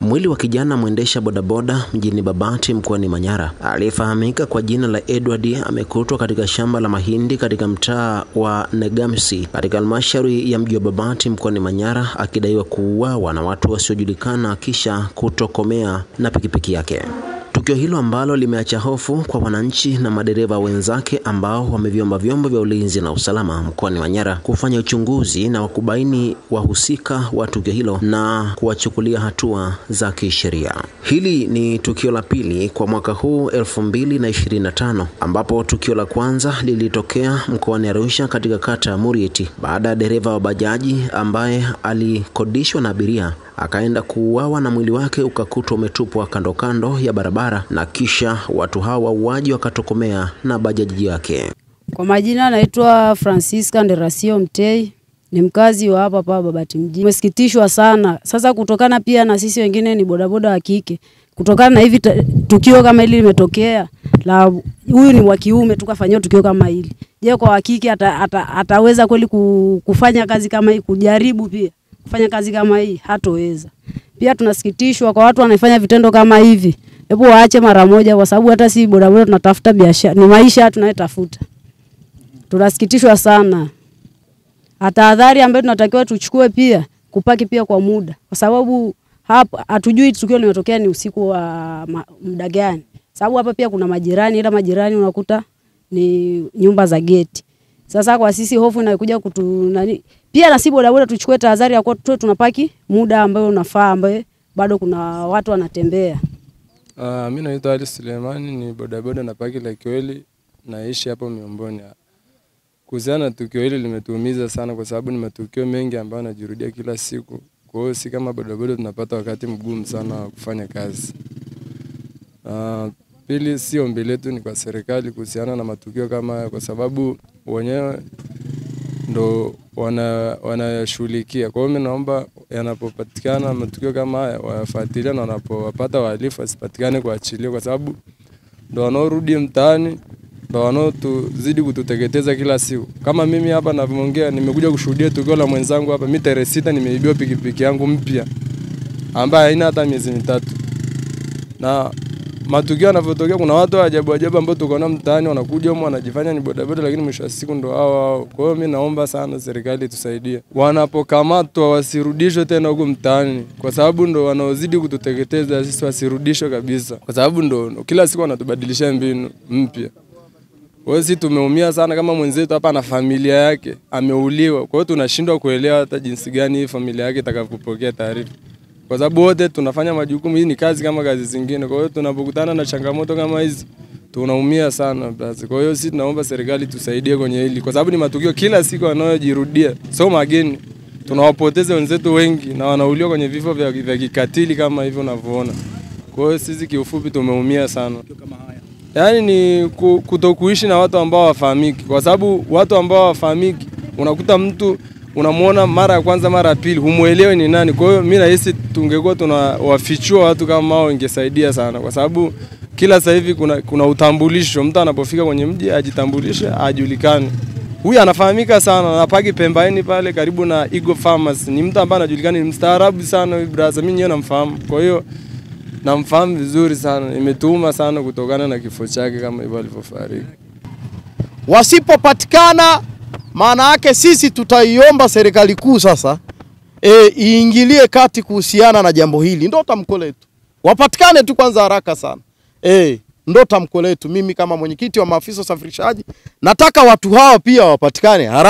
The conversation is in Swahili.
Mwili wa kijana mwendesha bodaboda mjini Babati mkoani Manyara aliyefahamika kwa jina la Edward amekutwa katika shamba la mahindi katika mtaa wa Negamsi katika halmashauri ya mji wa Babati mkoani Manyara akidaiwa kuuawa na watu wasiojulikana kisha kutokomea na pikipiki yake. Tukio hilo ambalo limeacha hofu kwa wananchi na madereva wenzake ambao wameviomba vyombo vya ulinzi na usalama mkoani Manyara kufanya uchunguzi na kubaini wahusika wa tukio hilo na kuwachukulia hatua za kisheria. Hili ni tukio la pili kwa mwaka huu 2025 ambapo tukio la kwanza lilitokea mkoani Arusha katika kata ya Murieti baada ya dereva wa bajaji ambaye alikodishwa na abiria akaenda kuuawa na mwili wake ukakutwa umetupwa kando kando ya barabara na kisha watu hawa wauaji wakatokomea na bajaji yake. Kwa majina naitwa Francisca Nderasio Mtei, ni mkazi wa hapa Babati mjini. Tumesikitishwa sana. Sasa kutokana pia na sisi wengine ni bodaboda wa kike. Kutokana na hivi tukio kama hili limetokea, la huyu ni wa kiume tukafanyia tukio kama hili. Je, kwa hakiki ataweza kweli kufanya kazi kama hii, kujaribu pia kufanya kazi kama hii? Hatoweza. Pia tunasikitishwa kwa watu wanafanya vitendo kama hivi. Hebu waache mara moja, kwa sababu hata si bodaboda tunatafuta biashara, ni maisha tunayotafuta. Tunasikitishwa sana. Tahadhari ambayo tunatakiwa tuchukue pia kupaki pia kwa muda, kwa sababu hapa hatujui tukio limetokea ni usiku wa muda gani. Sababu hapa pia kuna majirani, ila majirani unakuta ni nyumba za geti. Sasa kwa sisi hofu inakuja pia na si bodaboda tuchukue tahadhari ya kwa tunapaki muda ambao unafaa, ambaye bado kuna watu wanatembea. Mimi naitwa Ali Sulemani, ni bodaboda na paki la Kiweli, naishi hapo Miomboni. Kuhusiana na tukio hili limetuumiza sana kwa sababu ni matukio mengi ambayo yanajirudia kila siku. Kwa hiyo si kama bodaboda tunapata wakati mgumu sana wa kufanya kazi. Pili, si ombi letu ni kwa serikali kuhusiana na matukio kama haya, kwa sababu wenyewe ndo wanayashughulikia. Kwa hiyo mimi naomba yanapopatikana matukio kama haya wafuatilie, na wanapopata wahalifu wasipatikane kuachiliwa, kwa sababu ndo wanaorudi mtaani, ndo wanaotuzidi kututeketeza kila siku. Kama mimi hapa ninavyoongea nimekuja kushuhudia tukio la mwenzangu hapa. Mimi tarehe 6 nimeibiwa pikipiki yangu mpya ambayo haina hata miezi 3. Na matukio yanavyotokea kuna watu ajabu ambao tuko nao mtaani wanakuja huko wanajifanya ni bodaboda, lakini mwisho wa siku ndo hao. Kwa hiyo mimi naomba sana serikali tusaidie, wanapokamatwa wasirudishwe tena huko mtaani, kwa sababu ndo wanaozidi kututeketeza sisi. Wasirudishwe kabisa, kwa sababu ndo kila siku wanatubadilisha mbinu mpya. Kwa hiyo sisi tumeumia sana, kama mwenzetu hapa na familia yake ameuliwa. Kwa hiyo tunashindwa kuelewa hata jinsi gani hii familia yake itakapopokea taarifa, kwa sababu wote tunafanya majukumu. Hii ni kazi kama kazi zingine. Kwa hiyo tunapokutana na changamoto kama hizi tunaumia sana basi. Kwa hiyo sisi tunaomba serikali tusaidie kwenye hili, kwa sababu ni matukio kila siku yanayojirudia, sio mageni. Tunawapoteza wenzetu wengi na wanauliwa kwenye vifo vya kikatili kama hivyo unavyoona. Kwa hiyo sisi kiufupi tumeumia sana. Yaani ni kutokuishi na watu ambao hawafahamiki, kwa sababu watu ambao hawafahamiki unakuta mtu unamuona mara ya kwanza mara ya pili humuelewi ni nani. Kwa hiyo mimi nahisi tungekuwa tunawafichua watu kama hao ingesaidia sana, kwa sababu kila sasa hivi kuna utambulisho. Mtu anapofika kwenye mji ajitambulishe, ajulikane. Huyu anafahamika sana, anapaki Pembaini pale karibu na Eagle Farmers. Ni mtu ambaye anajulikana, ni mstaarabu sana huyu brother. Mimi namfahamu. Kwa hiyo namfahamu vizuri sana. Imetuuma sana kutokana na kifo chake kama hivyo alivyofariki. Wasipopatikana, maana yake sisi tutaiomba serikali kuu sasa iingilie kati kuhusiana na jambo hili. Ndio tamko letu. Wapatikane tu kwanza haraka sana. Ndio tamko letu. Mimi kama mwenyekiti wa maafisa usafirishaji nataka watu hawa pia wapatikane haraka.